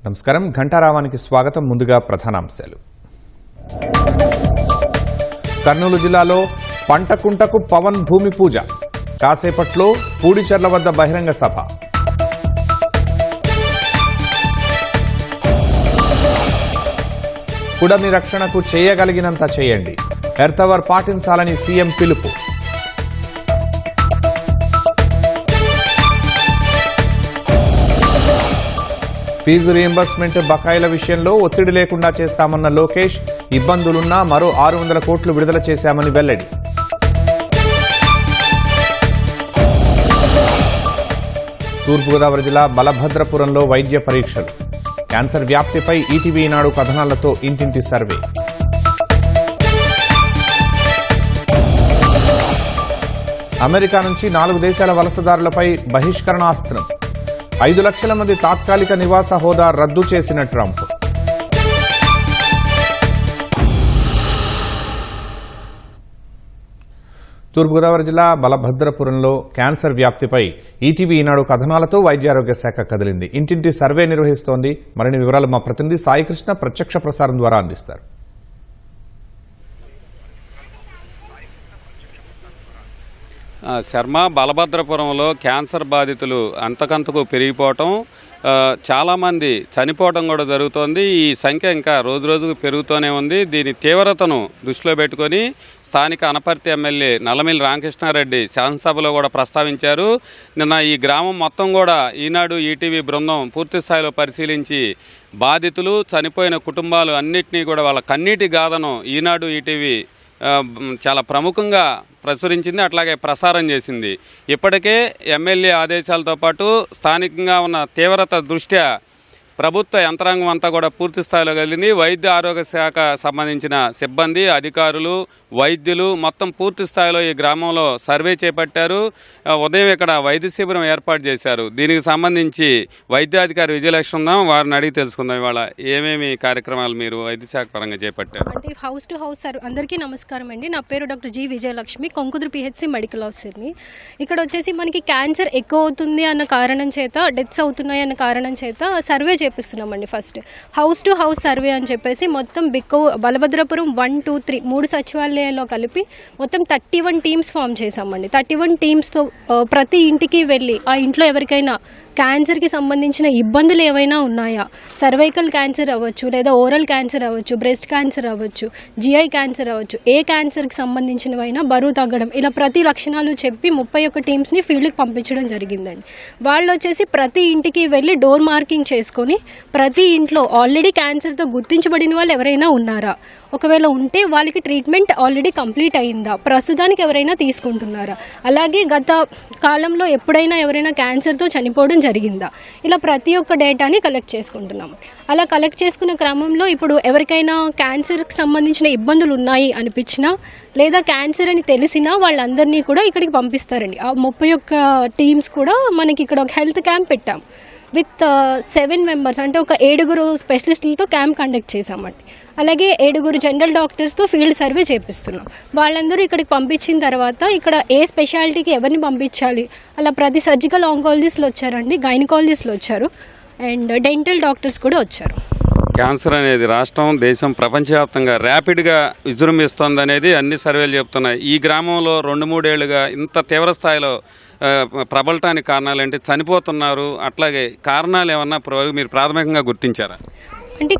నమస్కారం. ఘంటారావానికి స్వాగతం. ముందుగా ప్రధానాంశాలు. కర్నూలు జిల్లాలో పంటకుంటకు పవన్ భూమి పూజ. కాసేపట్లో పూడిచెర్ల వద్ద బహిరంగ సభ. కుడమి రక్షణకు చేయగలిగినంత చేయండి. ఎర్త్ అవర్ పాటించాలని సీఎం పిలుపు. ఫీజు రీయింబర్స్మెంట్ బకాయిల విషయంలో ఒత్తిడి లేకుండా చేస్తామన్న లోకేష్, ఇబ్బందులున్నా మరో 600 కోట్లు విడుదల చేశామని వెల్లడి. తూర్పుగోదావరి జిల్లా బలభద్రపురంలో వైద్య పరీక్షలు. క్యాన్సర్ వ్యాప్తిపై ఈటీవీ ఈనాడు కథనాలతో ఇంటింటి సర్వే. అమెరికా నుంచి 4 దేశాల వలసదారులపై బహిష్కరణాస్త్రం. 5 లక్షల మంది తాత్కాలిక నివాస హోదా రద్దు చేసిన ట్రంప్. తూర్పుగోదావరి జిల్లా బలభద్రపురంలో క్యాన్సర్ వ్యాప్తిపై ఈటీవీ ఈనాడు కథనాలతో వైద్యారోగ్య శాఖ కదిలింది. ఇంటింటి సర్వే నిర్వహిస్తోంది. మరిన్ని వివరాలు మా ప్రతినిధి సాయికృష్ణ ప్రత్యక్ష ప్రసారం ద్వారా అందిస్తారు. శర్మ, బలభద్రపురంలో క్యాన్సర్ బాధితులు అంతకంతకు పెరిగిపోవటం, చాలామంది చనిపోవటం కూడా జరుగుతోంది. ఈ సంఖ్య ఇంకా రోజుకు పెరుగుతూనే ఉంది. దీని తీవ్రతను దృష్టిలో పెట్టుకొని స్థానిక అనపర్తి ఎమ్మెల్యే నల్లమిల్లి రామకృష్ణారెడ్డి శాసనసభలో కూడా ప్రస్తావించారు. నిన్న ఈ గ్రామం మొత్తం కూడా ఈనాడు ఈటీవీ బృందం పూర్తి స్థాయిలో పరిశీలించి బాధితులు, చనిపోయిన కుటుంబాలు అన్నింటినీ కూడా వాళ్ళ కన్నీటి గాథను ఈనాడు ఈటీవీ చాలా ప్రముఖంగా ప్రచురించింది, అట్లాగే ప్రసారం చేసింది. ఇప్పటికే ఎమ్మెల్యే ఆదేశాలతో పాటు స్థానికంగా ఉన్న తీవ్రత దృష్ట్యా ప్రభుత్వ యంత్రాంగం అంతా కూడా పూర్తి స్థాయిలో కలిగింది. వైద్య ఆరోగ్య శాఖ సంబంధించిన సిబ్బంది, అధికారులు, వైద్యులు మొత్తం పూర్తి స్థాయిలో ఈ గ్రామంలో సర్వే చేపట్టారు. ఉదయం ఇక్కడ వైద్య శిబిరం ఏర్పాటు చేశారు. దీనికి సంబంధించి వైద్యాధికారి విజయలక్ష్మి ఉందాం, వారిని అడిగి తెలుసుకుందాం. ఇవాళ ఏమేమి కార్యక్రమాలు మీరు వైద్య శాఖ పరంగా చేపట్టారు? అంటే హౌస్ టు హౌస్ అందరికీ నమస్కారం అండి. నా పేరు doctor G Vijayalakshmi, Konkuduru PHC medical ఆఫీసర్ని. ఇక్కడ వచ్చేసి మనకి క్యాన్సర్ ఎక్కువ అవుతుంది అన్న కారణం చేత, డెత్స్ అవుతున్నాయి అన్న కారణం చేత సర్వే చేపిస్తున్నామండి. First house to house survey అని చెప్పేసి మొత్తం బలభద్రపురం 1, 2, 3 3 సచివాలయాల్లో కలిపి మొత్తం 31 టీమ్స్ ఫామ్ చేశామండి. 31 టీమ్స్తో ప్రతి ఇంటికి వెళ్ళి ఆ ఇంట్లో ఎవరికైనా క్యాన్సర్కి సంబంధించిన ఇబ్బందులు ఏవైనా ఉన్నాయా, సర్వైకల్ క్యాన్సర్ అవ్వచ్చు, లేదా ఓరల్ క్యాన్సర్ అవ్వచ్చు, బ్రెస్ట్ క్యాన్సర్ అవ్వచ్చు, జిఐ క్యాన్సర్ అవ్వచ్చు, ఏ క్యాన్సర్కి సంబంధించినవైనా, బరువు తగ్గడం, ఇలా ప్రతి లక్షణాలు చెప్పి 31 టీమ్స్ని ఫీల్డ్కి పంపించడం జరిగిందండి. వాళ్ళు వచ్చేసి ప్రతి ఇంటికి వెళ్ళి డోర్ మార్కింగ్ చేసుకొని ప్రతి ఇంట్లో ఆల్రెడీ క్యాన్సర్తో గుర్తించబడిన వాళ్ళు ఎవరైనా ఉన్నారా, ఒకవేళ ఉంటే వాళ్ళకి ట్రీట్మెంట్ ఆల్రెడీ కంప్లీట్ అయిందా, ప్రస్తుతానికి ఎవరైనా తీసుకుంటున్నారా, అలాగే గత కాలంలో ఎప్పుడైనా ఎవరైనా క్యాన్సర్తో చనిపోవడం జరిగిందా, ఇలా ప్రతి ఒక్క డేటాని కలెక్ట్ చేసుకుంటున్నాం. అలా కలెక్ట్ చేసుకున్న క్రమంలో ఇప్పుడు ఎవరికైనా క్యాన్సర్కి సంబంధించిన ఇబ్బందులు ఉన్నాయి అనిపించినా, లేదా క్యాన్సర్ అని తెలిసినా వాళ్ళందరినీ కూడా ఇక్కడికి పంపిస్తారండి. ఆ 31 టీమ్స్ కూడా మనకి ఇక్కడ ఒక హెల్త్ క్యాంప్ పెట్టాం విత్ 7 మెంబర్స్, అంటే ఒక 7 స్పెషలిస్టులతో క్యాంప్ కండక్ట్ చేశామండి. అలాగే 7 జనరల్ డాక్టర్స్తో ఫీల్డ్ సర్వే చేపిస్తున్నాం. వాళ్ళందరూ ఇక్కడికి పంపించిన తర్వాత ఇక్కడ ఏ స్పెషాలిటీకి ఎవరిని పంపించాలి, అలా ప్రతి సర్జికల్ ఆంకాలజిస్టులు వచ్చారండి, గైనకాలజిస్టులు వచ్చారు, అండ్ డెంటల్ డాక్టర్స్ కూడా వచ్చారు. క్యాన్సర్ అనేది రాష్ట్రం, దేశం, ప్రపంచవ్యాప్తంగా ర్యాపిడ్గా విజృంభిస్తోంది అనేది అన్ని సర్వేలు చెప్తున్నాయి. ఈ గ్రామంలో 2-3 ఏళ్లుగా ఇంత తీవ్ర స్థాయిలో ప్రబలటానికి కారణాలు ఏంటి, చనిపోతున్నారు, అట్లాగే కారణాలు ఏమన్నా మీరు ప్రాథమికంగా గుర్తించారా? అంటే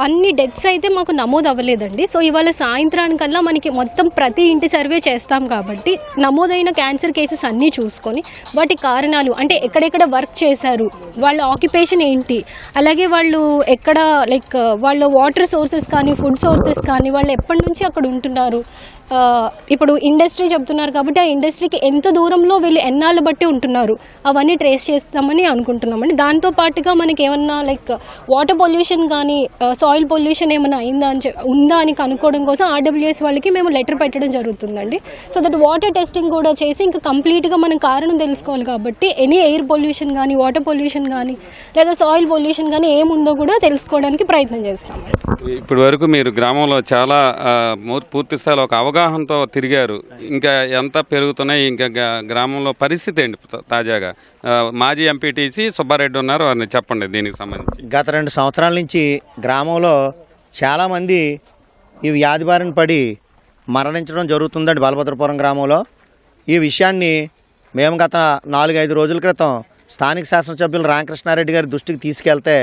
అన్ని డెత్స్ అయితే మాకు నమోదు అవ్వలేదండి. సో ఇవాళ సాయంత్రానికల్లా మనకి మొత్తం ప్రతి ఇంటి సర్వే చేస్తాం కాబట్టి నమోదైన క్యాన్సర్ కేసెస్ అన్నీ చూసుకొని వాటి కారణాలు, అంటే ఎక్కడెక్కడ వర్క్ చేశారు, వాళ్ళ ఆక్యుపేషన్ ఏంటి, అలాగే వాళ్ళు ఎక్కడ వాళ్ళ వాటర్ సోర్సెస్ కానీ, ఫుడ్ సోర్సెస్ కానీ, వాళ్ళు ఎప్పటి నుంచి అక్కడ ఉంటున్నారు, ఇప్పుడు ఇండస్ట్రీ చెప్తున్నారు కాబట్టి ఆ ఇండస్ట్రీకి ఎంత దూరంలో వీళ్ళు ఎన్నాళ్ళు బట్టి ఉంటున్నారు, అవన్నీ ట్రేస్ చేస్తామని అనుకుంటున్నామండి. దాంతోపాటుగా మనకి ఏమన్నా వాటర్ పొల్యూషన్ కానీ, సాయిల్ పొల్యూషన్ ఏమైనా ఉందా అని కనుక్కోవడం కోసం ఆర్డబ్ల్యూఎస్ వాళ్ళకి మేము లెటర్ పెట్టడం జరుగుతుందండి. సో దట్ వాటర్ టెస్టింగ్ కూడా చేసి ఇంకా కంప్లీట్గా మనం కారణం తెలుసుకోవాలి కాబట్టి ఎనీ ఎయిర్ పొల్యూషన్ కానీ, వాటర్ పొల్యూషన్ కానీ, లేదా సాయిల్ పొల్యూషన్ కానీ ఏముందో కూడా తెలుసుకోవడానికి ప్రయత్నం చేస్తామండి. ఇప్పటి వరకు మీరు గ్రామంలో చాలా పూర్తి స్థాయిలో ఒక అవగాహనతో తిరిగారు. ఇంకా ఎంత పెరుగుతున్నాయి, ఇంకా గ్రామంలో పరిస్థితి ఏంటి తాజాగా? మాజీ ఎంపీటీసీ సుబ్బారెడ్డి ఉన్నారు, అని చెప్పండి దీనికి సంబంధించి. గత 2 సంవత్సరాల నుంచి గ్రామంలో చాలామంది ఈ వ్యాధి బారిన పడి మరణించడం జరుగుతుందండి బలభద్రపురం గ్రామంలో. ఈ విషయాన్ని మేము గత 4-5 రోజుల క్రితం స్థానిక శాసనసభ్యులు రామకృష్ణారెడ్డి గారి దృష్టికి తీసుకెళ్తే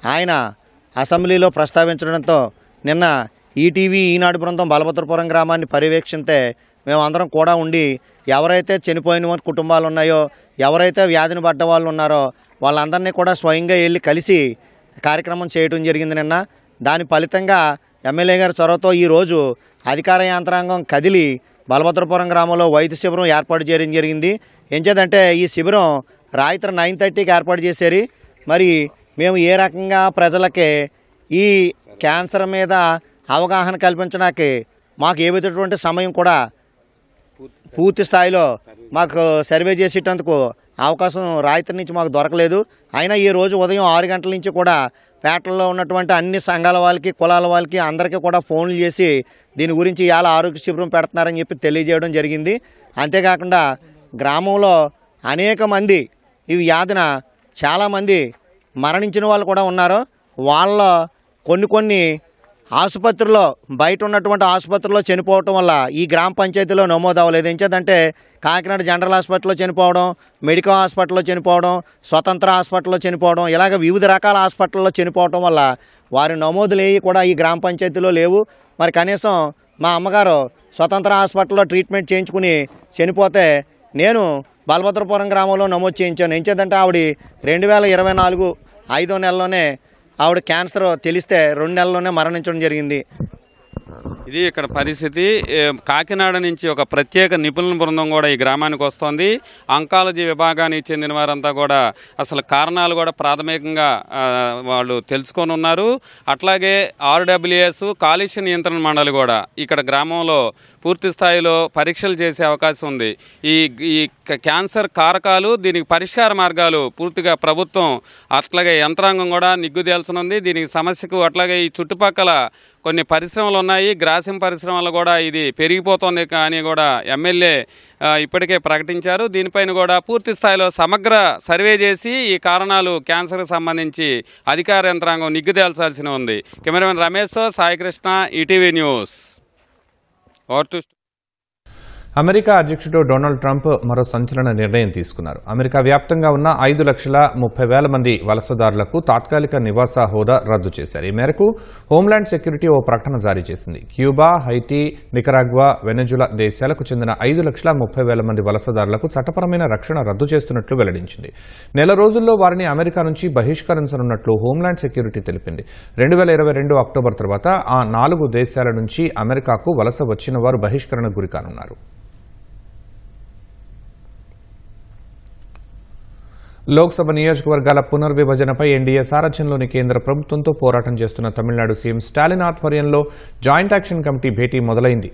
ఆయన అసెంబ్లీలో ప్రస్తావించడంతో నిన్న ఈటీవీ ఈనాడు బృందం బలభద్రపురం గ్రామాన్ని పర్యవేక్షిస్తే మేమందరం కూడా ఉండి ఎవరైతే చనిపోయిన కుటుంబాలు ఉన్నాయో, ఎవరైతే వ్యాధిని పడ్డ వాళ్ళు ఉన్నారో వాళ్ళందరినీ కూడా స్వయంగా వెళ్ళి కలిసి కార్యక్రమం చేయడం జరిగింది నిన్న. దాని ఫలితంగా ఎమ్మెల్యే గారి చొరవతో ఈరోజు అధికార యంత్రాంగం కదిలి బలభద్రపురం గ్రామంలో వైద్య శిబిరం ఏర్పాటు చేయడం జరిగింది. ఏం చేద్దంటే ఈ శిబిరం రాత్రి 9:30కి ఏర్పాటు చేశారు. మరి మేము ఏ రకంగా ప్రజలకి ఈ క్యాన్సర్ మీద అవగాహన కల్పించడానికి మాకు ఏ విధమైనటువంటి సమయం కూడా పూర్తి స్థాయిలో మాకు సర్వే చేసేటందుకు అవకాశం రాత్రి నుంచి మాకు దొరకలేదు. అయినా ఈ రోజు ఉదయం 6 గంటల నుంచి కూడా పేటల్లో ఉన్నటువంటి అన్ని సంఘాల వాళ్ళకి, కులాల వాళ్ళకి అందరికీ కూడా ఫోన్లు చేసి దీని గురించి ఇవాళ ఆరోగ్య శిబిరం పెడుతున్నారని చెప్పి తెలియజేయడం జరిగింది. అంతేకాకుండా గ్రామంలో అనేక మంది ఈ వ్యాధిన చాలామంది మరణించిన వాళ్ళు కూడా ఉన్నారు. వాళ్ళ కొన్ని ఆసుపత్రిలో బయట ఉన్నటువంటి ఆసుపత్రిలో చనిపోవటం వల్ల ఈ గ్రామ పంచాయతీలో నమోదు అవ్వలేదు. ఎంచేదంటే కాకినాడ జనరల్ హాస్పిటల్లో చనిపోవడం, మెడికల్ హాస్పిటల్లో చనిపోవడం, స్వతంత్ర హాస్పిటల్లో చనిపోవడం, ఇలాగ వివిధ రకాల హాస్పిటల్లో చనిపోవడం వల్ల వారి నమోదులు ఏవి కూడా ఈ గ్రామ పంచాయతీలో లేవు. మరి కనీసం మా అమ్మగారు స్వతంత్ర హాస్పిటల్లో ట్రీట్మెంట్ చేయించుకుని చనిపోతే నేను బలభద్రపురం గ్రామంలో నమోదు చేయించాను. ఎంచేదంటే ఆవిడ 2024 5వ నెలలోనే ఆవిడ క్యాన్సర్ తెలిస్తే 2 నెలల్లోనే మరణించడం జరిగింది. ఇది ఇక్కడ పరిస్థితి. కాకినాడ నుంచి ఒక ప్రత్యేక నిపుణుల బృందం కూడా ఈ గ్రామానికి వస్తోంది. ఆంకాలజీ విభాగానికి చెందిన వారంతా కూడా అసలు కారణాలు కూడా ప్రాథమికంగా వాళ్ళు తెలుసుకొని ఉన్నారు. అట్లాగే ఆర్డబ్ల్యూఎస్ కాలుష్య నియంత్రణ మండలి కూడా ఇక్కడ గ్రామంలో పూర్తి స్థాయిలో పరీక్షలు చేసే అవకాశం ఉంది. ఈ క్యాన్సర్ కారకాలు, దీనికి పరిష్కార మార్గాలు పూర్తిగా ప్రభుత్వం అట్లాగే యంత్రాంగం కూడా నిగ్గుదేల్చనుంది. దీనికి సమస్యకు అట్లాగే ఈ చుట్టుపక్కల కొన్ని పరిశ్రమలు ఉన్నాయి, గ్రాసిం పరిశ్రమలు కూడా ఇది పెరిగిపోతుంది అని కూడా ఎమ్మెల్యే ఇప్పటికే ప్రకటించారు. దీనిపైన కూడా పూర్తి స్థాయిలో సమగ్ర సర్వే చేసి ఈ కారణాలు క్యాన్సర్కి సంబంధించి అధికార యంత్రాంగం నిగ్గుదేల్చాల్సి ఉంది. కెమెరామెన్ రమేష్తో సాయికృష్ణ, ఈటీవీ న్యూస్. అమెరికా అధ్యక్షుడు డొనాల్డ్ ట్రంప్ మరో సంచలన నిర్ణయం తీసుకున్నారు. అమెరికా వ్యాప్తంగా ఉన్న 5,30,000 మంది వలసదారులకు తాత్కాలిక నివాస హోదా రద్దు చేశారు. ఈ మేరకు హోంల్యాండ్ సెక్యూరిటీ ఓ ప్రకటన జారీ చేసింది. క్యూబా, హైటీ, నికరాగ్వా, వెనెజులా దేశాలకు చెందిన 5,30,000 మంది వలసదారులకు చట్టపరమైన రక్షణ రద్దు చేస్తున్నట్లు వెల్లడించింది. నెల రోజుల్లో వారిని అమెరికా నుంచి బహిష్కరించనున్నట్లు హోంల్యాండ్ సెక్యూరిటీ తెలిపింది. 2022 అక్టోబర్ తర్వాత ఆ 4 దేశాల నుంచి అమెరికాకు వలస వచ్చిన వారు బహిష్కరణకు గురికానున్నారు. లోక్సభ నియోజకవర్గాల పునర్విభజనపై ఎన్డీఏ సారథ్యంలోని కేంద్ర ప్రభుత్వంతో పోరాటం చేస్తున్న తమిళనాడు సీఎం స్టాలిన్ ఆధ్వర్యంలో జాయింట్ యాక్షన్ కమిటీ భేటీ మొదలైంది.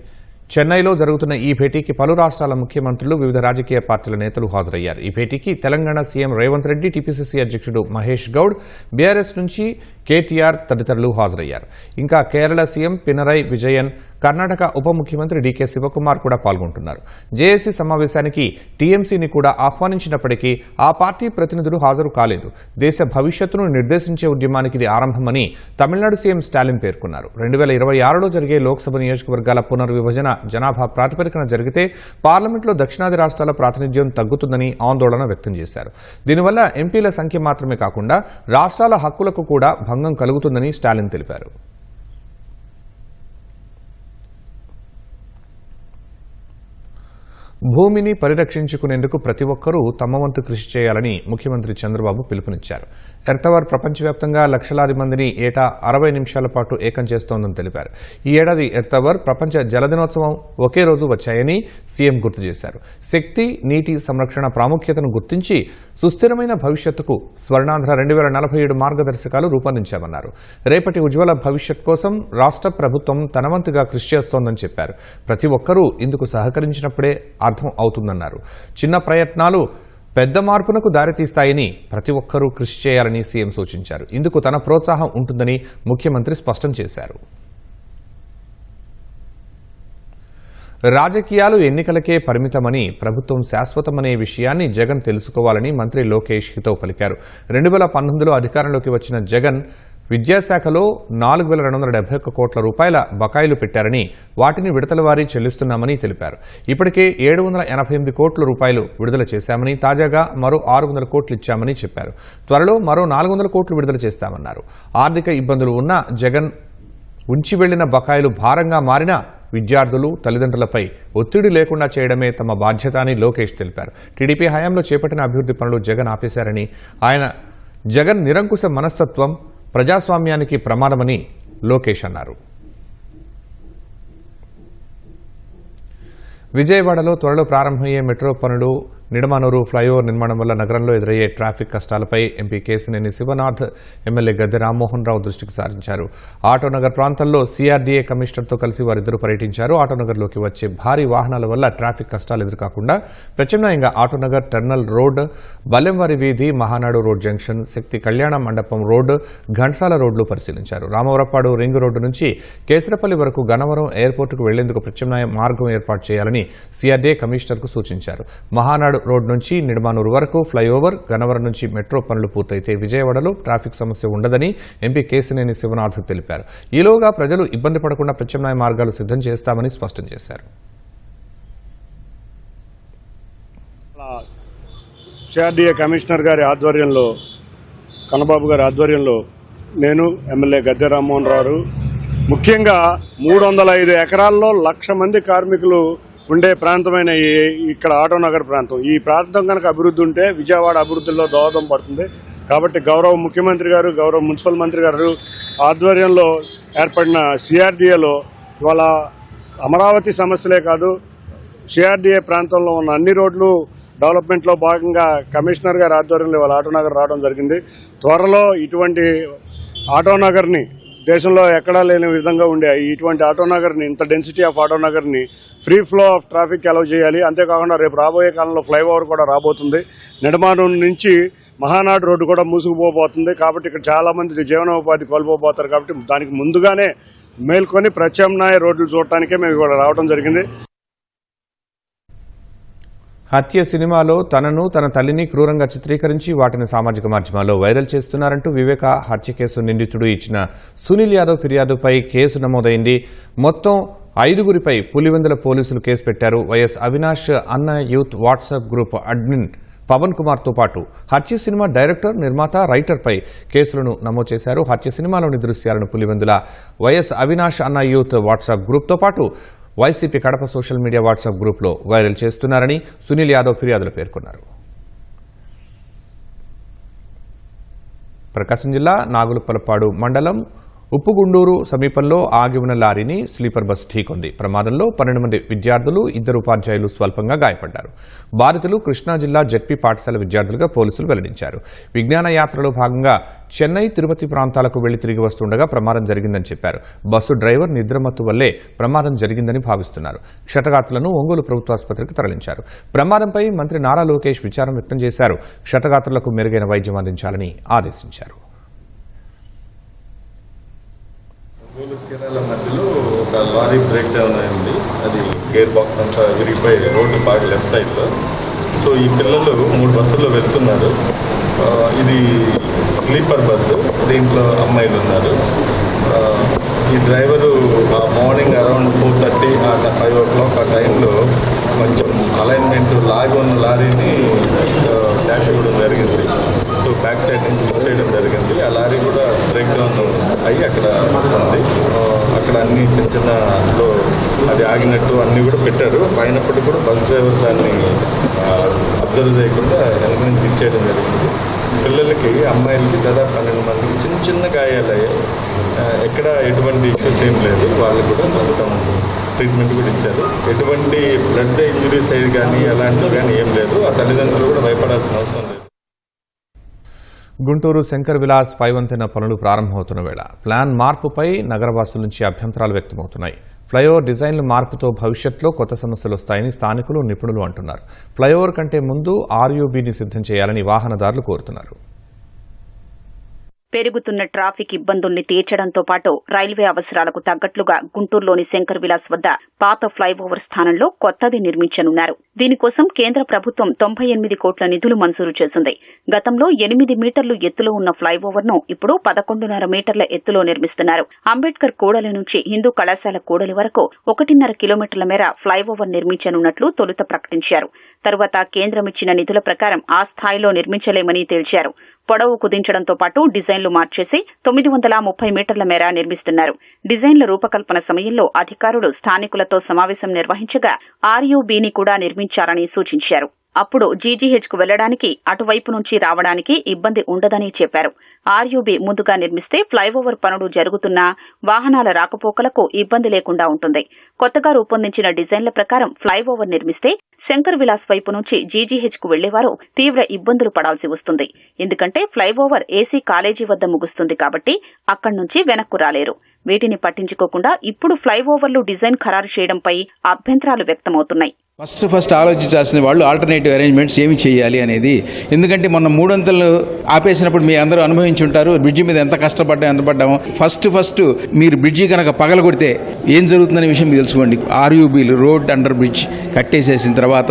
చెన్నైలో జరుగుతున్న ఈ భేటీకి పలు రాష్ట్రాల ముఖ్యమంత్రులు, వివిధ రాజకీయ పార్టీల నేతలు హాజరయ్యారు. ఈ భేటీకి తెలంగాణ సీఎం రేవంత్ రెడ్డి, టీపీసీసీ అధ్యక్షుడు మహేష్ గౌడ్, బీఆర్ఎస్ నుంచి కేటీఆర్ తదితరులు హాజరయ్యారు. ఇంకా కేరళ సీఎం పినరై విజయన్, కర్ణాటక ఉప ముఖ్యమంత్రి డీకే శివకుమార్ కూడా పాల్గొంటున్నారు. జేఏసీ సమావేశానికి టీఎంసీని కూడా ఆహ్వానించినప్పటికీ ఆ పార్టీ ప్రతినిధులు హాజరు కాలేదు. దేశ భవిష్యత్తును నిర్దేశించే ఉద్యమానికి ఇది ఆరంభమని తమిళనాడు సీఎం స్టాలిన్ పేర్కొన్నారు. 2026లో జరిగే లోక్సభ నియోజకవర్గాల పునర్విభజన జనాభా ప్రాతిపదికన జరిగితే పార్లమెంట్లో దక్షిణాది రాష్ట్రాల ప్రాతినిధ్యం తగ్గుతుందని ఆందోళన వ్యక్తం చేశారు. దీనివల్ల ఎంపీల సంఖ్య మాత్రమే కాకుండా రాష్ట్రాల హక్కులకు కూడా భంగం కలుగుతుందని స్టాలిన్ తెలిపారు. భూమిని పరిరక్షించుకునేందుకు ప్రతి ఒక్కరూ తమ వంతు కృషి చేయాలని ముఖ్యమంత్రి చంద్రబాబు పిలుపునిచ్చారు. ఎర్తవర్ ప్రపంచవ్యాప్తంగా లక్షలాది మందిని ఏటా 60 నిమిషాల పాటు ఏకం చేస్తోందని తెలిపారు. ఈ ఏడాది ఎర్తవర్ ప్రపంచ జల దినోత్సవం ఒకే రోజు వచ్చాయని సీఎం గుర్తు చేశారు. శక్తి, నీటి సంరక్షణ ప్రాముఖ్యతను గుర్తించి సుస్థిరమైన భవిష్యత్తుకు స్వర్ణాంధ్ర 2047 మార్గదర్శకాలు రూపొందించామన్నారు. రేపటి ఉజ్వల భవిష్యత్ కోసం రాష్ట్ర ప్రభుత్వం తన వంతుగా కృషి చేస్తోందని చెప్పారు. ప్రతి ఒక్కరూ ఇందుకు సహకరించినప్పుడే అర్థం అవుతుందన్నారు. చిన్న ప్రయత్నాలు పెద్ద మార్పునకు దారితీస్తాయని ప్రతి ఒక్కరూ కృషి చేయాలని సీఎం సూచించారు. ఇందుకు తన ప్రోత్సాహం ఉంటుందని ముఖ్యమంత్రి స్పష్టం చేశారు. రాజకీయాలు ఎన్నికలకే పరిమితమని, ప్రభుత్వం శాశ్వతమనే విషయాన్ని జగన్ తెలుసుకోవాలని మంత్రి లోకేష్ హితవు పలికారు. 2019లో అధికారంలోకి వచ్చిన జగన్ విద్యాశాఖలో 4,271 కోట్ల రూపాయల బకాయిలు పెట్టారని, వాటిని విడతల వారీ చెల్లిస్తున్నామని తెలిపారు. ఇప్పటికే 788 కోట్ల రూపాయలు విడుదల చేశామని, తాజాగా మరో 600 కోట్లు ఇచ్చామని చెప్పారు. త్వరలో మరో 400 కోట్లు విడుదల చేస్తామన్నారు. ఆర్థిక ఇబ్బందులు ఉన్న జగన్ ఉంచి వెళ్లిన బకాయిలు భారంగా మారినా విద్యార్థులు, తల్లిదండ్రులపై ఒత్తిడి లేకుండా చేయడమే తమ బాధ్యత అని లోకేష్ తెలిపారు. టీడీపీ హయాంలో చేపట్టిన అభివృద్ధి పనులు జగన్ ఆపేశారని, జగన్ నిరంకుశ మనస్తత్వం ప్రజాస్వామ్యానికి ప్రమాదమని లోకేష్ అన్నారు. విజయవాడలో త్వరలో ప్రారంభమయ్యే మెట్రో పనులు, నిడమానూరు ఫ్లైఓవర్ నిర్మాణం వల్ల నగరంలో ఎదురయ్యే ట్రాఫిక్ కష్టాలపై ఎంపీ కేశినేని శివనాథ్, ఎమ్మెల్యే గద్దె రామ్మోహన్ రావు దృష్టికి సారించారు. ఆటోనగర్ ప్రాంతంలో సిఆర్డీఏ కమిషనర్తో కలిసి వారిద్దరూ పర్యటించారు. ఆటోనగర్లోకి వచ్చే భారీ వాహనాల వల్ల ట్రాఫిక్ కష్టాలు ఎదురుకాకుండా ప్రత్యామ్నాయంగా ఆటోనగర్ టెర్మినల్ రోడ్, బల్లెంవారి వీధి, మహానాడు రోడ్ జంక్షన్, శక్తి కళ్యాణ మండపం రోడ్, ఘంటసాల రోడ్లు పరిశీలించారు. రామవరపాడు రింగ్ రోడ్డు నుంచి కేసరపల్లి వరకు గన్నవరం ఎయిర్పోర్టుకు వెళ్లేందుకు ప్రత్యామ్నాయ మార్గం ఏర్పాటు చేయాలని సిఆర్డీఏ కమిషనర్కు సూచించారు. మహానాడు రోడ్ నుంచి నిడమానూరు వరకు ఫ్లైఓవర్, గన్నవరం నుంచి మెట్రో పనులు పూర్తయితే విజయవాడలో ట్రాఫిక్ సమస్య ఉండదని ఎంపీ కేశినేని శివనాథ్ తెలిపారు. ఈలోగా ప్రజలు ఇబ్బంది పడకుండా ప్రత్యామ్నాయ మార్గాలు సిద్ధం చేస్తామని స్పష్టం చేశారు. సిఆర్డీఏ కమిషనర్ గారి ఆధ్వర్యంలో, కన్నబాబు గారి ఆధ్వర్యంలో నేను, ఎమ్మెల్యే గద్దె రామ్మోహన్ రావు, ముఖ్యంగా 305 ఎకరాల్లో 1,00,000 మంది కార్మికులు ఉండే ప్రాంతమైన ఇక్కడ ఆటోనగర్ ప్రాంతం, ఈ ప్రాంతం కనుక అభివృద్ధి ఉంటే విజయవాడ అభివృద్ధిలో దోహదం పడుతుంది. కాబట్టి గౌరవ ముఖ్యమంత్రి గారు, గౌరవ మున్సిపల్ మంత్రి గారు ఆధ్వర్యంలో ఏర్పడిన సిఆర్డీఏలో ఇవాళ అమరావతి సమస్యలే కాదు, సిఆర్డీఏ ప్రాంతంలో ఉన్న అన్ని రోడ్లు డెవలప్మెంట్లో భాగంగా కమిషనర్ గారి ఆధ్వర్యంలో ఇవాళ ఆటోనగర్ రావడం జరిగింది. త్వరలో ఇటువంటి ఆటోనగర్ని దేశంలో ఎక్కడా లేని విధంగా ఉండే ఇటువంటి ఆటోనగర్ని, ఇంత డెన్సిటీ ఆఫ్ ఆటోనగర్ని free flow of traffic allow చేయాలి. అంతేకాకుండా రేపు రాబోయే కాలంలో ఫ్లైఓవర్ కూడా రాబోతుంది. నిడమానూరు నుంచి మహానాడు రోడ్డు కూడా మూసుకుపోబోతుంది. కాబట్టి ఇక్కడ చాలా మంది జీవనోపాధి కోల్పోబోతారు. కాబట్టి దానికి ముందుగానే మేల్కొని ప్రత్యామ్నాయ రోడ్లు చూడటానికే మేము ఇవాళ రావడం జరిగింది. హత్య సినిమాలో తనను, తన తల్లిని క్రూరంగా చిత్రీకరించి వాటిని సామాజిక మాధ్యమాల్లో వైరల్ చేస్తున్నారంటూ వివేక హత్య కేసు నిందితుడు ఇచ్చిన సునీల్ యాదవ్ ఫిర్యాదుపై కేసు నమోదైంది. మొత్తం 5గురిపై పులివెందుల పోలీసులు కేసు పెట్టారు. వైఎస్ అవినాష్ అన్న youth WhatsApp group admin Pawan కుమార్తో పాటు హత్య సినిమా డైరెక్టర్, నిర్మాత, రైటర్పై కేసులను నమోదు చేశారు. హత్య సినిమాలోని దృశ్యాలను పులివెందుల వైఎస్ అవినాష్ అన్న యూత్ వాట్సాప్ గ్రూప్తో పాటు YCP Kadapa social media WhatsApp గ్రూప్లో వైరల్ చేస్తున్నారని సునీల్ యాదవ్ ఫిర్యాదులో పేర్కొన్నారు. ప్రకాశం జిల్లా నాగులుపలపాడు మండలం ఉప్పుగుండూరు సమీపంలో ఆగి ఉన్న లారీని స్లీపర్ బస్ ఢీకొంది. ప్రమాదంలో 12 మంది విద్యార్థులు, 2 ఉపాధ్యాయులు స్వల్పంగా గాయపడ్డారు. బాధితులు కృష్ణా జిల్లా జెడ్పీ పాఠశాల విద్యార్థులుగా పోలీసులు వెల్లడించారు. విజ్ఞాన యాత్రలో భాగంగా చెన్నై, తిరుపతి ప్రాంతాలకు వెళ్లి తిరిగి వస్తుండగా ప్రమాదం జరిగిందని చెప్పారు. బస్సు డ్రైవర్ నిద్రమత్తు వల్లే ప్రమాదం జరిగిందని భావిస్తున్నారు. క్షతగాత్రులను ఒంగోలు ప్రభుత్వాసుపత్రికి తరలించారు. ప్రమాదంపై మంత్రి నారా లోకేష్ విచారం వ్యక్తం చేశారు. క్షతగాత్రులకు మెరుగైన వైద్యం అందించాలని ఆదేశించారు. చీరాల మధ్యలో ఒక లారీ బ్రేక్ డౌన్ అయింది. అది గేర్ బాక్స్ అంతా విరిగిపోయి రోడ్డు బాగా లెఫ్ట్ సైడ్లో. సో ఈ పిల్లలు 3 బస్సుల్లో వెళ్తున్నారు. ఇది స్లీపర్ బస్సు, దీంట్లో అమ్మాయిలు ఉన్నారు. ఈ డ్రైవరు మార్నింగ్ అరౌండ్ 4:30 5 o'clock ఆ టైంలో కొంచెం అలైన్మెంట్ లాగి ఉన్న లారీని డాష్ ఇవ్వడం జరిగింది. సో బ్యాక్ సైడ్ నుంచి లిఫ్ట్ చేయడం జరిగింది. ఆ లారీ కూడా బ్రేక్ డౌన్ అయ్యి అక్కడ ఉంది. అక్కడ అన్ని చిన్నలో అది ఆగినట్టు అన్నీ కూడా పెట్టారు. అయినప్పటికీ కూడా బస్ డ్రైవర్ దాన్ని అబ్జర్వ్ చేయకుండా వెనక నుంచి ఇచ్చేయడం జరిగింది. పిల్లలకి, అమ్మాయిలకి దాదాపు 12 మందికి చిన్న గాయాలయ్యాయి. ఎక్కడ ఎటువంటి ఇష్యూస్ ఏం లేదు. వాళ్ళు కూడా మొత్తం ట్రీట్మెంట్ కూడా ఇచ్చారు. ఎటువంటి బ్లడ్ ఇంజురీస్ అయ్యి కానీ అలాంటివి కానీ ఏం లేదు. ఆ తల్లిదండ్రులు కూడా భయపడాల్సిన అవసరం లేదు. గుంటూరు శంకర్ విలాస్ పైవంతెన పనులు ప్రారంభమవుతున్న వేళ ప్లాన్ మార్పుపై నగరవాసుల నుంచి అభ్యంతరాలు వ్యక్తమవుతున్నాయి. ఫ్లైఓవర్ డిజైన్ల మార్పుతో భవిష్యత్తులో కొత్త సమస్యలు వస్తాయని స్థానికులు, నిపుణులు అంటున్నారు. ఫ్లైఓవర్ కంటే ముందు ఆర్యూబీని సిద్ధం చేయాలని వాహనదారులు కోరుతున్నారు. పెరుగుతున్న ట్రాఫిక్ ఇబ్బందుల్ని తీర్చడంతో పాటు రైల్వే అవసరాలకు తగ్గట్లుగా గుంటూరులోని శంకర్ విలాస్ వద్ద పాత ఫ్లైఓవర్ స్థానంలో కొత్తది నిర్మించనున్నారు. దీనికోసం కేంద్ర ప్రభుత్వం 98 కోట్ల నిధులు మంజూరు చేసింది. గతంలో 8 మీటర్లు ఎత్తులో ఉన్న ఫ్లైఓవర్ను ఇప్పుడు 11.5 మీటర్ల ఎత్తులో నిర్మిస్తున్నారు. అంబేద్కర్ కూడలి నుంచి హిందూ కళాశాల కూడలి వరకు 1.5 కిలోమీటర్ల మేర ఫ్లైఓవర్ నిర్మించనున్నట్లు తొలుత ప్రకటించారు. తరువాత కేంద్రమిచ్చిన నిధుల ప్రకారం ఆ స్థాయిలో నిర్మించలేమని తేల్చారు. పొడవు కుదించడంతో పాటు డిజైన్లు మార్చేసి 930 మీటర్ల మేర నిర్మిస్తున్నారు. డిజైన్ల రూపకల్పన సమయంలో అధికారులు స్థానికులతో సమావేశం నిర్వహించగా RUBని కూడా నిర్మించాలని సూచించారు. అప్పుడు GGHకు వెళ్లడానికి అటువైపు నుంచి రావడానికి ఇబ్బంది ఉండదని చెప్పారు. RUB ముందుగా నిర్మిస్తే ఫ్లైఓవర్ పనులు జరుగుతున్నా వాహనాల రాకపోకలకు ఇబ్బంది లేకుండా ఉంటుంది. కొత్తగా రూపొందించిన డిజైన్ల ప్రకారం ఫ్లైఓవర్ నిర్మిస్తే శంకర్ విలాస్ వైపు నుంచి GGHకు వెళ్లేవారు తీవ్ర ఇబ్బందులు పడాల్సి వస్తుంది. ఎందుకంటే ఫ్లైఓవర్ AC కాలేజీ వద్ద ముగుస్తుంది కాబట్టి అక్కడి నుంచి వెనక్కు రాలేరు. వీటిని పట్టించుకోకుండా ఇప్పుడు ఫ్లైఓవర్లు డిజైన్ ఖరారు చేయడంపై అభ్యంతరాలు వ్యక్తమవుతున్నాయి. ఫస్ట్ ఆలోచించాల్సిన వాళ్ళు ఆల్టర్నేటివ్ అరేంజ్మెంట్స్ ఏమి చేయాలి అనేది. ఎందుకంటే మొన్న 3 అంతలు ఆపేసినప్పుడు మీ అందరూ అనుభవించి ఉంటారు. బ్రిడ్జి మీద ఎంత పడ్డామో. ఫస్ట్ మీరు బ్రిడ్జి కనుక పగలగొడితే ఏం జరుగుతుందనే విషయం మీకు తెలుసుకోండి. RUBలు రోడ్ అండర్ బ్రిడ్జ్ కట్టేసేసిన తర్వాత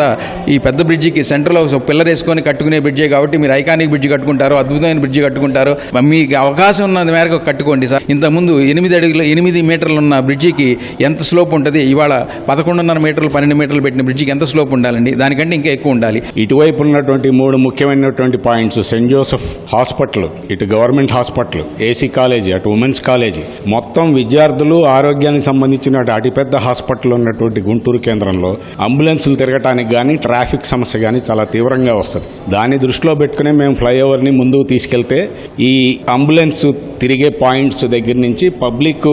ఈ పెద్ద బ్రిడ్జికి సెంటర్లో పిల్లర్ వేసుకొని కట్టుకునే బ్రిడ్జే కాబట్టి మీరు ఐకానిక్ బ్రిడ్జి కట్టుకుంటారు, అద్భుతమైన బ్రిడ్జి కట్టుకుంటారు. మీకు అవకాశం ఉన్న మేరకు కట్టుకోండి సార్. ఇంతకుముందు 8 మీటర్లు ఉన్న బ్రిడ్జికి ఎంత స్లోప్ ఉంటుంది? ఇవాళ 11.5 మీటర్లు 12 మీటర్లు పెట్టిన బ్రిడ్జికి ఎంత స్లోప్ ఉండాలండి? దానికంటే ఇంకా ఎక్కువ ఉండాలి. ఇటువైపు ఉన్నటువంటి 3 ముఖ్యమైనటువంటి పాయింట్స్, సెయింట్ జోసెఫ్ హాస్పిటల్, ఇటు గవర్నమెంట్ హాస్పిటల్, AC కాలేజీ, అటు ఉమెన్స్ కాలేజీ, మొత్తం విద్యార్థులు ఆరోగ్యానికి సంబంధించిన అతిపెద్ద హాస్పిటల్ ఉన్నటువంటి గుంటూరు కేంద్రంలో అంబులెన్సులు తిరగటానికి కానీ ట్రాఫిక్ సమస్య కానీ చాలా తీవ్రంగా వస్తుంది. దాన్ని దృష్టిలో పెట్టుకునే మేము ఫ్లైఓవర్ని ముందుకు తీసుకెళ్తే ఈ అంబులెన్స్ తిరిగే పాయింట్స్ దగ్గర నుంచి పబ్లిక్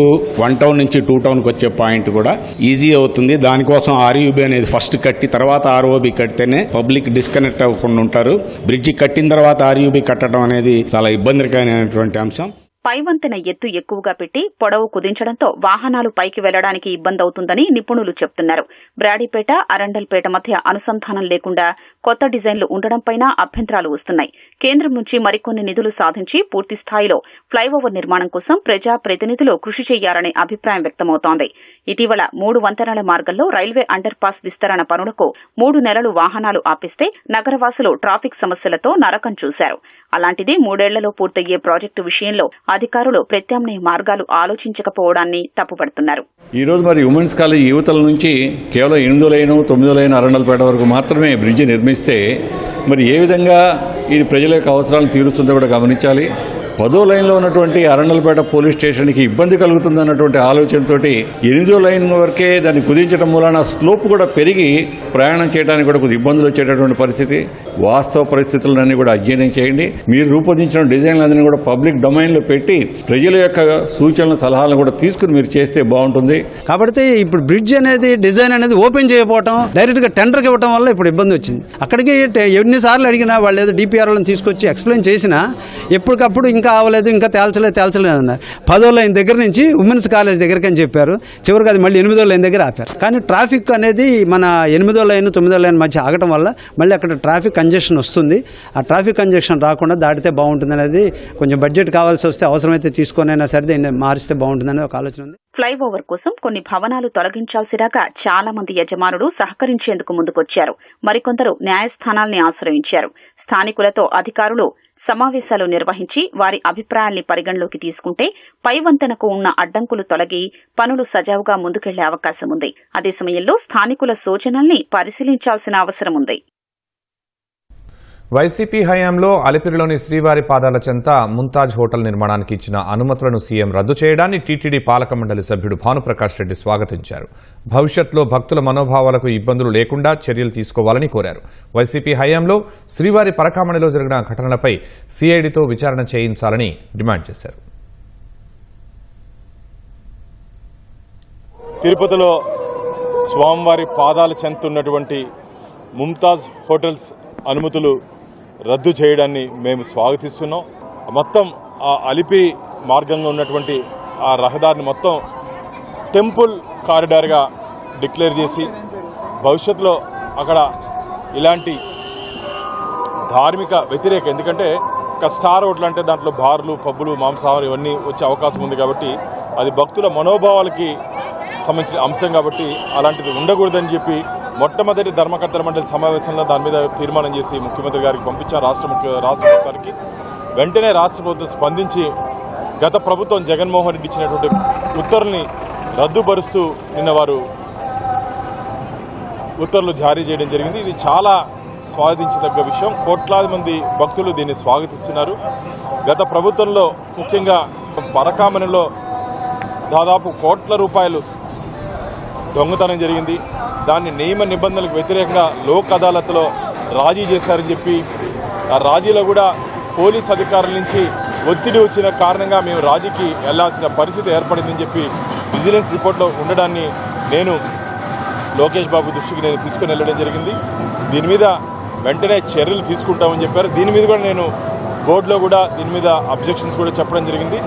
1 టౌన్ నుంచి 2 టౌన్కి వచ్చే పాయింట్ కూడా ఈజీ అవుతుంది. దానికోసం RUB అనేది ఫస్ట్ కట్టి తర్వాత ROB కడితేనే పబ్లిక్ డిస్కనెక్ట్ అవ్వకుండా ఉంటారు. బ్రిడ్జి కట్టిన తర్వాత RUB కట్టడం అనేది చాలా ఇబ్బందికరమైనటువంటి అంశం. పైవంతెన ఎత్తు ఎక్కువగా పెట్టి పొడవు కుదించడంతో వాహనాలు పైకి వెళ్లడానికి ఇబ్బందవుతుందని నిపుణులు చెబుతున్నారు. బ్రాడీపేట, అరండల్పేట మధ్య అనుసంధానం లేకుండా కొత్త డిజైన్లు ఉండడంపైన అభ్యంతరాలు వస్తున్నాయి. కేంద్రం నుంచి మరికొన్ని నిధులు సాధించి పూర్తి స్థాయిలో ఫ్లైఓవర్ నిర్మాణం కోసం ప్రజా ప్రతినిధులు కృషి చేయాలనే అభిప్రాయం వ్యక్తమవుతోంది. ఇటీవల 3 వంతెనల మార్గంలో రైల్వే అండర్ పాస్ విస్తరణ పనులకు 3 నెలలు వాహనాలు ఆపిస్తే నగరవాసులు ట్రాఫిక్ సమస్యలతో నరకం చూశారు. అలాంటిది 3 ఏళ్లలో పూర్తయ్యే ప్రాజెక్టు విషయంలో అధికారులు ప్రత్యామ్నాయ మార్గాలు ఆలోచించకపోవడాన్ని తప్పుపడుతున్నారు. ఈరోజు మరి ఉమెన్స్ కాలేజ్ యువతల నుంచి కేవలం 8వ లైన్ 9వ లైన్ అరండల్పేట వరకు మాత్రమే బ్రిడ్జి నిర్మిస్తే మరి ఏ విధంగా ఇది ప్రజల యొక్క అవసరాలను తీరుస్తుందో కూడా గమనించాలి. 10వ లైన్లో ఉన్నటువంటి అరండల్పేట పోలీస్ స్టేషన్కి ఇబ్బంది కలుగుతుందన్నటువంటి ఆలోచనతోటి 8వ లైన్ వరకే దాన్ని కుదించడం మూలన స్లోప్ కూడా పెరిగి ప్రయాణం చేయడానికి కూడా కొద్ది ఇబ్బందులు వచ్చేటటువంటి పరిస్థితి. వాస్తవ పరిస్థితులన్నీ కూడా అధ్యయనం చేయండి. మీరు రూపొందించిన డిజైన్లన్నీ కూడా పబ్లిక్ డొమైన్లో పెట్టి ప్రజల యొక్క సూచనల సలహాలను కూడా తీసుకుని మీరు చేస్తే బాగుంటుంది. కాబట్టి ఇప్పుడు బ్రిడ్జ్ అనేది డిజైన్ అనేది ఓపెన్ చేయకపోవడం, డైరెక్ట్గా టెండర్కి ఇవ్వడం వల్ల ఇప్పుడు ఇబ్బంది వచ్చింది. అక్కడికి ఎన్నిసార్లు అడిగినా వాళ్ళు ఏదో DPRలను తీసుకొచ్చి ఎక్స్ప్లెయిన్ చేసినా ఎప్పటికప్పుడు ఇంకా అవ్వలేదు, ఇంకా తేల్చలేదు అన్నారు. 10వ లైన్ దగ్గర నుంచి ఉమెన్స్ కాలేజ్ దగ్గరికి అని చెప్పారు. చివరికి అది మళ్ళీ 8వ లైన్ దగ్గర ఆపారు. కానీ ట్రాఫిక్ అనేది మన 8వ లైన్ 9వ లైన్ మధ్య ఆగటం వల్ల మళ్ళీ అక్కడ ట్రాఫిక్ కంజెషన్ వస్తుంది. ఆ ట్రాఫిక్ కంజెషన్ రాకుండా దాటితే బాగుంటుంది అనేది, కొంచెం బడ్జెట్ కావాల్సి వస్తే అవసరమైతే తీసుకొనైనా సరే దీన్ని మారిస్తే బాగుంటుందనే ఒక ఆలోచన ఉంది. ఫ్లైఓవర్ కోసం కొన్ని భవనాలు తొలగించాల్సి రాక చాలా మంది యజమానులు సహకరించేందుకు ముందుకొచ్చారు. మరికొందరు న్యాయస్థానాల్ని ఆశ్రయించారు. స్థానికులతో అధికారులు సమావేశాలు నిర్వహించి వారి అభిప్రాయాల్ని పరిగణలోకి తీసుకుంటే పై వంతెనకు ఉన్న అడ్డంకులు తొలగి పనులు సజావుగా ముందుకెళ్లే అవకాశం ఉంది. అదే సమయంలో స్థానికుల సూచనల్ని పరిశీలించాల్సిన అవసరం ఉంది. వైసీపీ హయాంలో అలిపిరిలోని శ్రీవారి పాదాల చెంత ముంతాజ్ హోటల్ నిర్మాణానికి ఇచ్చిన అనుమతులను సీఎం రద్దు చేయడాన్ని టీటీడీ పాలక మండలి సభ్యుడు భానుప్రకాష్ రెడ్డి స్వాగతించారు. భవిష్యత్తులో భక్తుల మనోభావాలకు ఇబ్బందులు లేకుండా చర్యలు తీసుకోవాలని కోరారు. వైసీపీ హయాంలో శ్రీవారి పరకామణిలో జరిగిన ఘటనలపై సిఐడితో విచారణ చేయించాలని డిమాండ్ చేశారు. తిరుపతిలో స్వామివారి పాదాల చెంత ఉన్నటువంటి ముంతాజ్ హోటల్స్ అనుమతులు రద్దు చేయడాన్ని మేము స్వాగతిస్తున్నాం. మొత్తం ఆ అలిపిరి మార్గంగా ఉన్నటువంటి ఆ రహదారిని మొత్తం టెంపుల్ కారిడార్గా డిక్లేర్ చేసి భవిష్యత్తులో అక్కడ ఇలాంటి ధార్మిక వ్యతిరేక, ఎందుకంటే ఒక స్టార్ హోటల్ అంటే దాంట్లో బార్లు, పబ్బులు, మాంసాహారం ఇవన్నీ వచ్చే అవకాశం ఉంది కాబట్టి అది భక్తుల మనోభావాలకి సంబంధించిన అంశం కాబట్టి అలాంటిది ఉండకూడదని చెప్పి మొట్టమొదటి ధర్మకర్తల మండలి సమావేశంలో దాని మీద తీర్మానం చేసి ముఖ్యమంత్రి గారికి పంపించాం. రాష్ట్ర ప్రభుత్వానికి వెంటనే రాష్ట్ర ప్రభుత్వం స్పందించి గత ప్రభుత్వం జగన్మోహన్ రెడ్డి ఇచ్చినటువంటి ఉత్తర్వుల్ని రద్దుపరుస్తూ నిన్న వారు ఉత్తర్వులు జారీ చేయడం జరిగింది. ఇది చాలా స్వాగతించదగ్గ విషయం. కోట్లాది మంది భక్తులు దీన్ని స్వాగతిస్తున్నారు. గత ప్రభుత్వంలో ముఖ్యంగా పరకామణిలో దాదాపు కోట్ల రూపాయలు దొంగతనం జరిగింది. దాన్ని నియమ నిబంధనలకు వ్యతిరేకంగా లోక్ అదాలత్లో రాజీ చేశారని చెప్పి ఆ రాజీలో కూడా పోలీస్ అధికారుల నుంచి ఒత్తిడి వచ్చిన కారణంగా మేము రాజీకి వెళ్లాల్సిన పరిస్థితి ఏర్పడిందని చెప్పి విజిలెన్స్ రిపోర్ట్లో ఉండడాన్ని నేను లోకేష్ బాబు దృష్టికి నేను తీసుకుని వెళ్ళడం జరిగింది. దీని మీద వెంటనే చర్యలు తీసుకుంటామని చెప్పారు. దీని మీద కూడా నేను బోర్డులో కూడా దీని మీద అబ్జెక్షన్స్ కూడా చెప్పడం జరిగింది.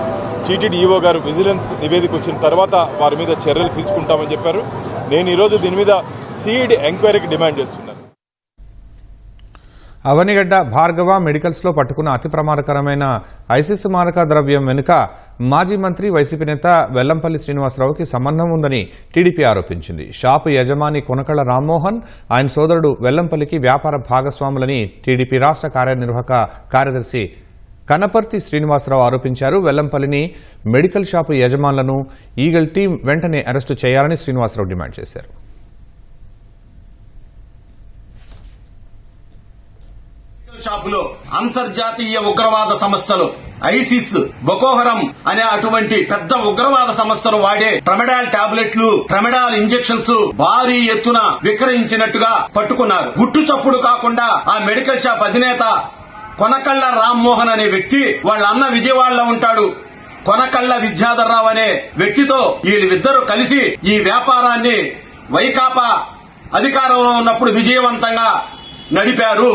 టీటీడీ ఈవో గారు విజిలెన్స్ నివేదిక వచ్చిన తర్వాత వారి మీద చర్యలు తీసుకుంటామని చెప్పారు. నేను ఈరోజు దీని మీద సిఐడి ఎంక్వైరీకి డిమాండ్ చేస్తున్నాను. అవనిగడ్డ భార్గవ మెడికల్స్లో పట్టుకున్న అతి ప్రమాదకరమైన ఐసిస్ మారక ద్రవ్యం వెనుక మాజీ మంత్రి వైసీపీ నేత వెల్లంపల్లి శ్రీనివాసరావుకి సంబంధం ఉందని టీడీపీ ఆరోపించింది. షాపు యజమాని కొనకళ్ల రామ్మోహన్, ఆయన సోదరుడు వెల్లంపల్లికి వ్యాపార భాగస్వాములని టీడీపీ రాష్ట్ర కార్యనిర్వాహక కార్యదర్శి కనపర్తి శ్రీనివాసరావు ఆరోపించారు. వెల్లంపల్లిని, మెడికల్ షాపు యజమానులను ఈగల్ టీం వెంటనే అరెస్టు చేయాలని శ్రీనివాసరావు డిమాండ్ చేశారు. షాపులో అంతర్జాతీయ ఉగ్రవాద సంస్థలు ఐసిస్, బొకోహరం అనే అటువంటి పెద్ద ఉగ్రవాద సంస్థలు వాడే ట్రమెడాల్ టాబ్లెట్లు, ట్రమెడాల్ ఇంజెక్షన్స్ భారీ ఎత్తున విక్రయించినట్టుగా పట్టుకున్నారు. గుట్టు చప్పుడు కాకుండా ఆ మెడికల్ షాప్ అధినేత కొనకళ్ల రామ్మోహన్ అనే వ్యక్తి, వాళ్ళ అన్న విజయవాడలో ఉంటాడు, కొనకళ్ల విద్యాధర్రావు అనే వ్యక్తితో వీళ్ళిద్దరూ కలిసి ఈ వ్యాపారాన్ని వైకాపా అధికారంలో ఉన్నప్పుడు విజయవంతంగా నడిపారు.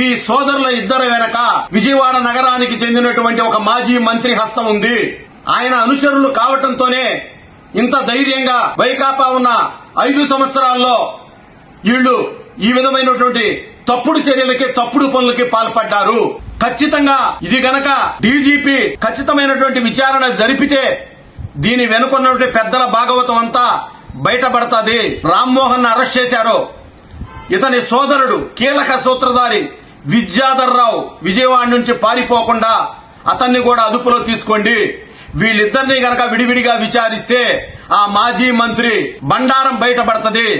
ఈ సోదరుల ఇద్దరు వెనక విజయవాడ నగరానికి చెందినటువంటి ఒక మాజీ మంత్రి హస్తం ఉంది. ఆయన అనుచరులు కావటంతోనే ఇంత ధైర్యంగా వైకాపా ఉన్న 5 సంవత్సరాల్లో వీళ్లు ఈ విధమైనటువంటి తప్పుడు చర్యలకి, తప్పుడు పనులకి పాల్పడ్డారు. ఖచ్చితంగా ఇది గనక డీజీపీ ఖచ్చితమైనటువంటి విచారణ జరిపితే దీని వెనుకున్నటువంటి పెద్దల భాగవతం అంతా బయటపడతాది. రామ్మోహన్ అరెస్ట్ చేశారు. ఇతని సోదరుడు కీలక సూత్రధారి విద్యాధర్రావు విజయవాడ నుంచి పారిపోకుండా అతన్ని కూడా అదుపులో తీసుకోండి. వీళ్ళిద్దరినీ గనక విడివిడిగా విచారిస్తే ఆ మాజీ మంత్రి బండారం బయటపడుతుంది.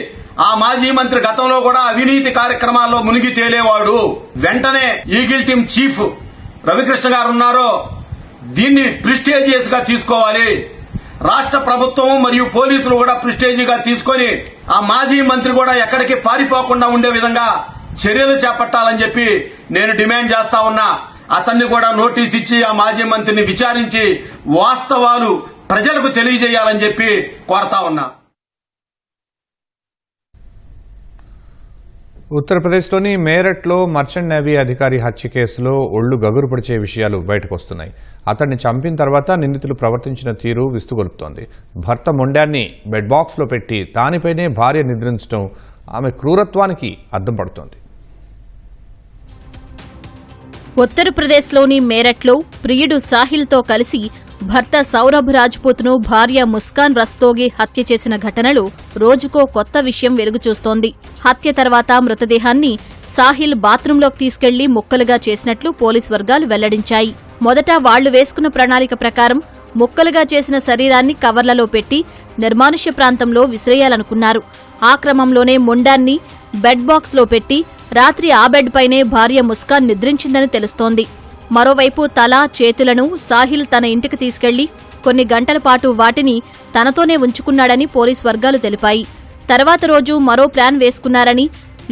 ఆ మాజీ మంత్రి గతంలో కూడా అవినీతి కార్యక్రమాల్లో మునిగి తేలేవాడు. వెంటనే ఈగిల్ టీం చీఫ్ రవికృష్ణ గారు ఉన్నారో దీన్ని ప్రిస్టేజియస్ గా తీసుకోవాలి. రాష్ట్ర ప్రభుత్వం మరియు పోలీసులు కూడా ప్రిస్టేజీగా తీసుకొని ఆ మాజీ మంత్రి కూడా ఎక్కడికి పారిపోకుండా ఉండే విధంగా చర్యలు చేపట్టాలని చెప్పి నేను డిమాండ్ చేస్తా ఉన్నా. అతన్ని కూడా నోటీస్ ఇచ్చి ఆ మాజీ మంత్రిని విచారించి వాస్తవాలు ప్రజలకు తెలియజేయాలని చెప్పి కోరతా ఉన్నా. ఉత్తరప్రదేశ్లోని మేరట్లో మర్చెంట్ నేవీ అధికారి హత్య కేసులో ఒళ్లు గగురు పడిచే విషయాలు బయటకొస్తున్నాయి. అతన్ని చంపిన తర్వాత నిందితులు ప్రవర్తించిన తీరు విస్తుగొలుపుతోంది. భర్త మొండాన్ని బెడ్ బాక్స్లో పెట్టి దానిపైనే భార్య నిద్రించడం ఆమె క్రూరత్వానికి అద్దం పడుతోంది. ఉత్తరప్రదేశ్లోని మేరట్లో ప్రియుడు సాహిల్తో కలిసి భర్త సౌరభ్ రాజ్పూత్ను భార్య ముస్కాన్ రస్తోగి హత్య చేసిన ఘటనలు రోజుకో కొత్త విషయం వెలుగుచూస్తోంది. హత్య తర్వాత మృతదేహాన్ని సాహిల్ బాత్రూంలోకి తీసుకెళ్లి ముక్కలుగా చేసినట్లు పోలీస్ వర్గాలు వెల్లడించాయి. మొదట వాళ్లు వేసుకున్న ప్రణాళిక ప్రకారం ముక్కలుగా చేసిన శరీరాన్ని కవర్లలో పెట్టి నిర్మానుష్య ప్రాంతంలో విసిరేయాలనుకున్నారు. ఆ క్రమంలోనే మొండాన్ని బెడ్ బాక్స్లో పెట్టి రాత్రి ఆ బెడ్ పైనే భార్య ముస్కాన్ నిద్రించిందని తెలుస్తోంది. మరోవైపు తల, చేతులను సాహిల్ తన ఇంటికి తీసుకెళ్లి కొన్ని గంటల పాటు వాటిని తనతోనే ఉంచుకున్నాడని పోలీస్ వర్గాలు తెలిపాయి. తర్వాత రోజు మరో ప్లాన్ వేసుకున్నారని,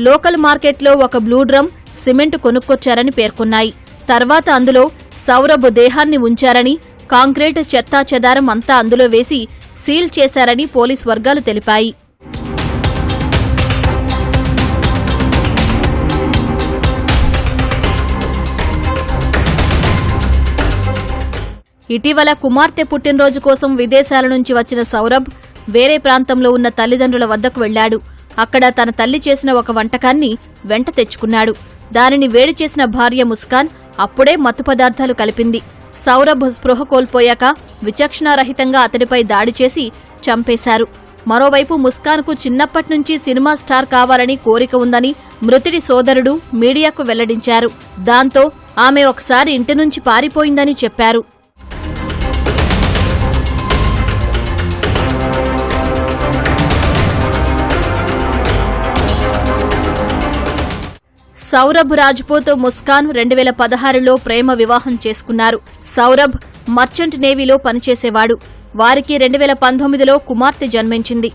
లోకల్ మార్కెట్లో ఒక బ్లూ డ్రమ్, సిమెంట్ కొనుక్కొచ్చారని పేర్కొన్నాయి. తర్వాత అందులో సౌరభ్ దేహాన్ని ఉంచారని, కాంక్రీట్, చెత్తా చెదారం అంతా అందులో వేసి సీల్ చేశారని పోలీస్ వర్గాలు తెలిపాయి. ఇటీవల కుమార్తె పుట్టినరోజు కోసం విదేశాల నుంచి వచ్చిన సౌరభ్ వేరే ప్రాంతంలో ఉన్న తల్లిదండ్రుల వద్దకు వెళ్లాడు. అక్కడ తన తల్లి చేసిన ఒక వంటకాన్ని వెంట తెచ్చుకున్నాడు. దానిని వేడి చేసిన భార్య ముస్కాన్ అప్పుడే మత్తు పదార్థాలు కలిపింది. సౌరభ్ స్పృహ కోల్పోయాక విచక్షణారహితంగా అతడిపై దాడి చేసి చంపేశారు. మరోవైపు ముస్కాన్కు చిన్నప్పట్నుంచి సినిమా స్టార్ కావాలని కోరిక ఉందని మృతుడి సోదరుడు మీడియాకు వెల్లడించారు. దాంతో ఆమె ఒకసారి ఇంటి నుంచి పారిపోయిందని చెప్పారు. సౌరభ్ రాజ్పూత్ ముస్కాన్ 2016లో ప్రేమ వివాహం చేసుకున్నారు. సౌరభ్ మర్చెంట్ నేవీలో పనిచేసేవాడు. వారికి 2019లో కుమార్తె జన్మించింది.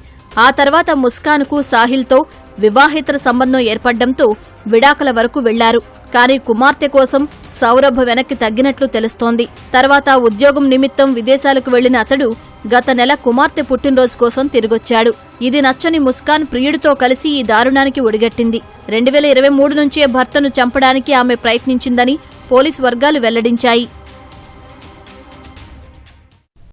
ఆ తర్వాత ముస్కాన్కు సాహిల్తో వివాహేతర సంబంధం ఏర్పడ్డంతో విడాకుల వరకు వెళ్లారు. కానీ కుమార్తె కోసం సౌరభ్ వెనక్కి తగ్గినట్లు తెలుస్తోంది. తర్వాత ఉద్యోగం నిమిత్తం విదేశాలకు వెళ్లిన అతడు గత నెల కుమార్తె పుట్టినరోజు కోసం తిరిగొచ్చాడు. ఇది నచ్చని ముస్కాన్ ప్రియుడితో కలిసి ఈ దారుణానికి ఒడిగట్టింది. 2023 నుంచే భర్తను చంపడానికి ఆమె ప్రయత్నించిందని పోలీసు వర్గాలు వెల్లడించాయి.